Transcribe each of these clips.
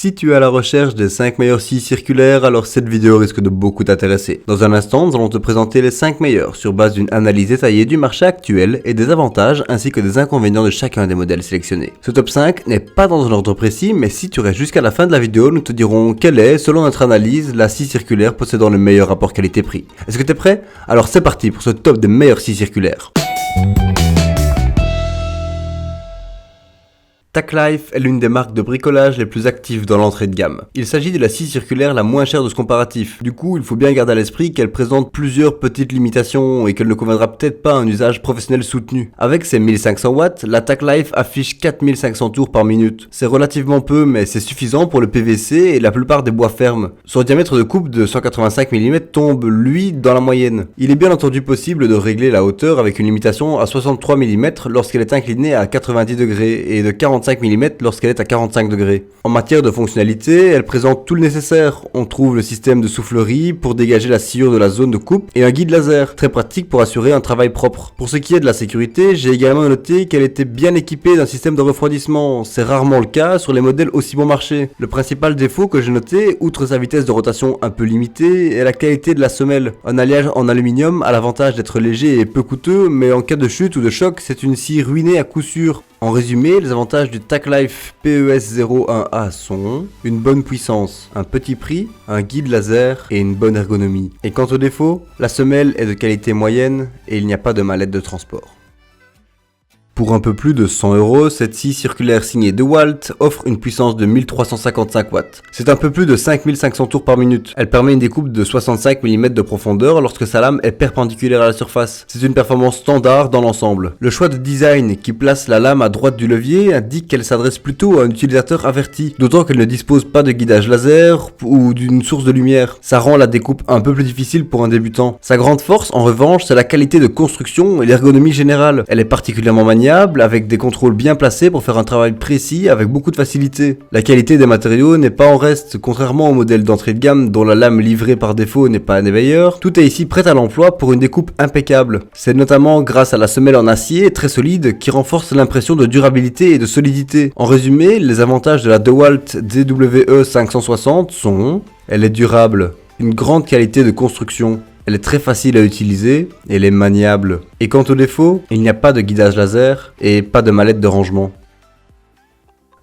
Si tu es à la recherche des 5 meilleures scies circulaires, alors cette vidéo risque de beaucoup t'intéresser. Dans un instant, nous allons te présenter les 5 meilleures sur base d'une analyse détaillée du marché actuel et des avantages ainsi que des inconvénients de chacun des modèles sélectionnés. Ce top 5 n'est pas dans un ordre précis, mais si tu restes jusqu'à la fin de la vidéo, nous te dirons quelle est, selon notre analyse, la scie circulaire possédant le meilleur rapport qualité-prix. Est-ce que tu es prêt? Alors c'est parti pour ce top des meilleures scies circulaires. TacLife est l'une des marques de bricolage les plus actives dans l'entrée de gamme. Il s'agit de la scie circulaire la moins chère de ce comparatif. Du coup, il faut bien garder à l'esprit qu'elle présente plusieurs petites limitations et qu'elle ne conviendra peut-être pas à un usage professionnel soutenu. Avec ses 1500 watts, la TacLife affiche 4500 tours par minute. C'est relativement peu, mais c'est suffisant pour le PVC et la plupart des bois fermes. Son diamètre de coupe de 185 mm tombe, lui, dans la moyenne. Il est bien entendu possible de régler la hauteur avec une limitation à 63 mm lorsqu'elle est inclinée à 90 degrés et de 45 mm lorsqu'elle est à 45 degrés. En matière de fonctionnalité, elle présente tout le nécessaire. On trouve le système de soufflerie pour dégager la sciure de la zone de coupe et un guide laser, très pratique pour assurer un travail propre. Pour ce qui est de la sécurité, j'ai également noté qu'elle était bien équipée d'un système de refroidissement. C'est rarement le cas sur les modèles aussi bon marché. Le principal défaut que j'ai noté, outre sa vitesse de rotation un peu limitée, est la qualité de la semelle. Un alliage en aluminium a l'avantage d'être léger et peu coûteux, mais en cas de chute ou de choc, c'est une scie ruinée à coup sûr. En résumé, les avantages du TacLife PES01A sont une bonne puissance, un petit prix, un guide laser et une bonne ergonomie. Et quant aux défauts, la semelle est de qualité moyenne et il n'y a pas de mallette de transport. Pour un peu plus de 100 €, cette scie circulaire signée DeWalt offre une puissance de 1355 watts. C'est un peu plus de 5500 tours par minute. Elle permet une découpe de 65 mm de profondeur lorsque sa lame est perpendiculaire à la surface. C'est une performance standard dans l'ensemble. Le choix de design qui place la lame à droite du levier indique qu'elle s'adresse plutôt à un utilisateur averti, d'autant qu'elle ne dispose pas de guidage laser ou d'une source de lumière. Ça rend la découpe un peu plus difficile pour un débutant. Sa grande force, en revanche, c'est la qualité de construction et l'ergonomie générale. Elle est particulièrement maniable avec des contrôles bien placés pour faire un travail précis avec beaucoup de facilité. La qualité des matériaux n'est pas en reste, contrairement au modèle d'entrée de gamme dont la lame livrée par défaut n'est pas des meilleures. Tout est ici prêt à l'emploi pour une découpe impeccable. C'est notamment grâce à la semelle en acier très solide qui renforce l'impression de durabilité et de solidité. En résumé, les avantages de la DeWalt DWE 560 sont: elle est durable, une grande qualité de construction, elle est très facile à utiliser et elle est maniable. Et quant aux défauts, il n'y a pas de guidage laser et pas de mallette de rangement.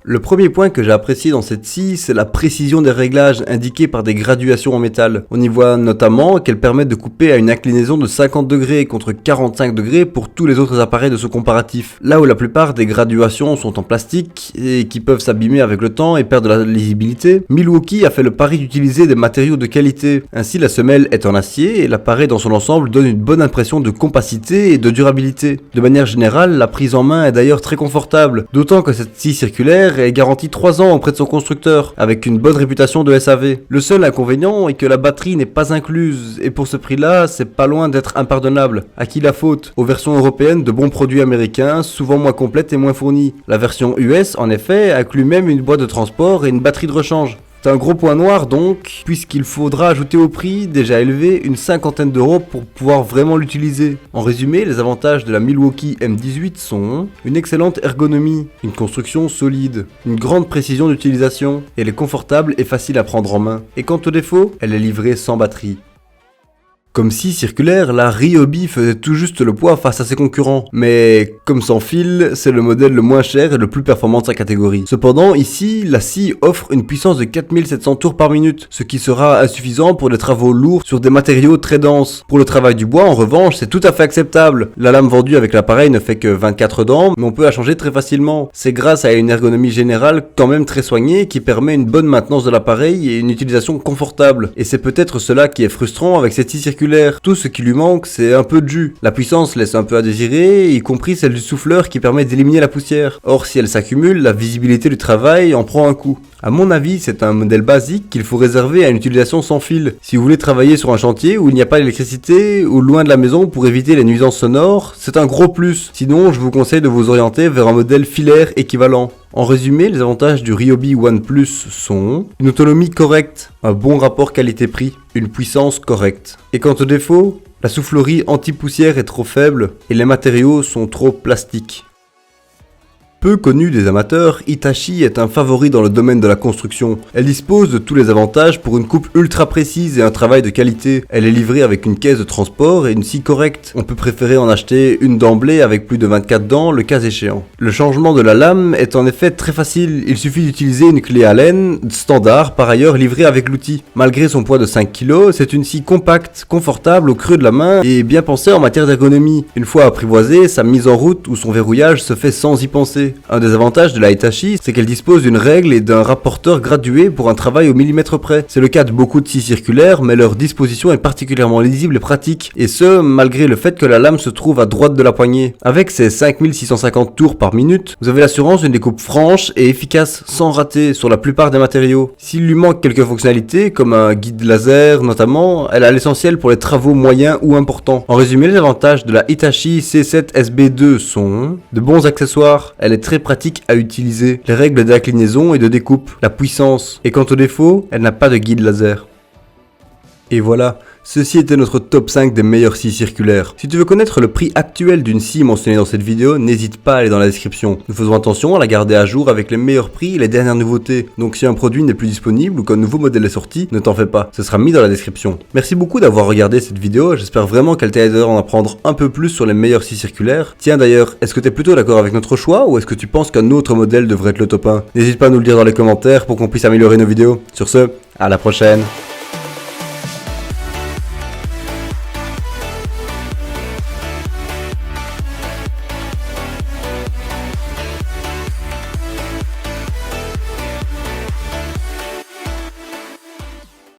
Le premier point que j'ai apprécié dans cette scie, c'est la précision des réglages indiqués par des graduations en métal. On y voit notamment qu'elle permet de couper à une inclinaison de 50 degrés contre 45 degrés pour tous les autres appareils de ce comparatif. Là où la plupart des graduations sont en plastique et qui peuvent s'abîmer avec le temps et perdre de la lisibilité, Milwaukee a fait le pari d'utiliser des matériaux de qualité. Ainsi, la semelle est en acier et l'appareil dans son ensemble donne une bonne impression de compacité et de durabilité. De manière générale, la prise en main est d'ailleurs très confortable, d'autant que cette scie circulaire est garantie 3 ans auprès de son constructeur, avec une bonne réputation de SAV. Le seul inconvénient est que la batterie n'est pas incluse, et pour ce prix-là, c'est pas loin d'être impardonnable. À qui la faute? Aux versions européennes de bons produits américains, souvent moins complètes et moins fournies. La version US, en effet, inclut même une boîte de transport et une batterie de rechange. C'est un gros point noir donc, puisqu'il faudra ajouter au prix, déjà élevé, une cinquantaine d'euros pour pouvoir vraiment l'utiliser. En résumé, les avantages de la Milwaukee M18 sont une excellente ergonomie, une construction solide, une grande précision d'utilisation, elle est confortable et facile à prendre en main. Et quant aux défauts, elle est livrée sans batterie. Comme scie circulaire, la Ryobi faisait tout juste le poids face à ses concurrents, mais comme sans fil, c'est le modèle le moins cher et le plus performant de sa catégorie. Cependant, ici, la scie offre une puissance de 4700 tours par minute, ce qui sera insuffisant pour des travaux lourds sur des matériaux très denses. Pour le travail du bois, en revanche, c'est tout à fait acceptable. La lame vendue avec l'appareil ne fait que 24 dents, mais on peut la changer très facilement. C'est grâce à une ergonomie générale quand même très soignée qui permet une bonne maintenance de l'appareil et une utilisation confortable. Et c'est peut-être cela qui est frustrant avec cette scie circulaire. Tout ce qui lui manque, c'est un peu de jus. La puissance laisse un peu à désirer, y compris celle du souffleur qui permet d'éliminer la poussière. Or, si elle s'accumule, la visibilité du travail en prend un coup. À mon avis, c'est un modèle basique qu'il faut réserver à une utilisation sans fil. Si vous voulez travailler sur un chantier où il n'y a pas d'électricité ou loin de la maison pour éviter les nuisances sonores, c'est un gros plus. Sinon, je vous conseille de vous orienter vers un modèle filaire équivalent. En résumé, les avantages du Ryobi One Plus sont une autonomie correcte, un bon rapport qualité-prix, une puissance correcte. Et quant aux défauts, la soufflerie anti-poussière est trop faible et les matériaux sont trop plastiques. Peu connue des amateurs, Hitachi est un favori dans le domaine de la construction. Elle dispose de tous les avantages pour une coupe ultra précise et un travail de qualité. Elle est livrée avec une caisse de transport et une scie correcte. On peut préférer en acheter une d'emblée avec plus de 24 dents le cas échéant. Le changement de la lame est en effet très facile, il suffit d'utiliser une clé Allen standard par ailleurs livrée avec l'outil. Malgré son poids de 5 kg, c'est une scie compacte, confortable au creux de la main et bien pensée en matière d'ergonomie. Une fois apprivoisée, sa mise en route ou son verrouillage se fait sans y penser. Un des avantages de la Hitachi, c'est qu'elle dispose d'une règle et d'un rapporteur gradué pour un travail au millimètre près. C'est le cas de beaucoup de scies circulaires, mais leur disposition est particulièrement lisible et pratique, et ce, malgré le fait que la lame se trouve à droite de la poignée. Avec ses 5650 tours par minute, vous avez l'assurance d'une découpe franche et efficace, sans rater, sur la plupart des matériaux. S'il lui manque quelques fonctionnalités, comme un guide laser notamment, elle a l'essentiel pour les travaux moyens ou importants. En résumé, les avantages de la Hitachi C7 SB2 sont de bons accessoires, elle est très pratique à utiliser, les règles d'inclinaison et de découpe, la puissance, et quant au défaut, elle n'a pas de guide laser. Et voilà, ceci était notre top 5 des meilleures scies circulaires. Si tu veux connaître le prix actuel d'une scie mentionnée dans cette vidéo, n'hésite pas à aller dans la description. Nous faisons attention à la garder à jour avec les meilleurs prix et les dernières nouveautés. Donc si un produit n'est plus disponible ou qu'un nouveau modèle est sorti, ne t'en fais pas, ce sera mis dans la description. Merci beaucoup d'avoir regardé cette vidéo, j'espère vraiment qu'elle t'a aidé à en apprendre un peu plus sur les meilleures scies circulaires. Tiens d'ailleurs, est-ce que tu es plutôt d'accord avec notre choix ou est-ce que tu penses qu'un autre modèle devrait être le top 1? N'hésite pas à nous le dire dans les commentaires pour qu'on puisse améliorer nos vidéos. Sur ce, à la prochaine.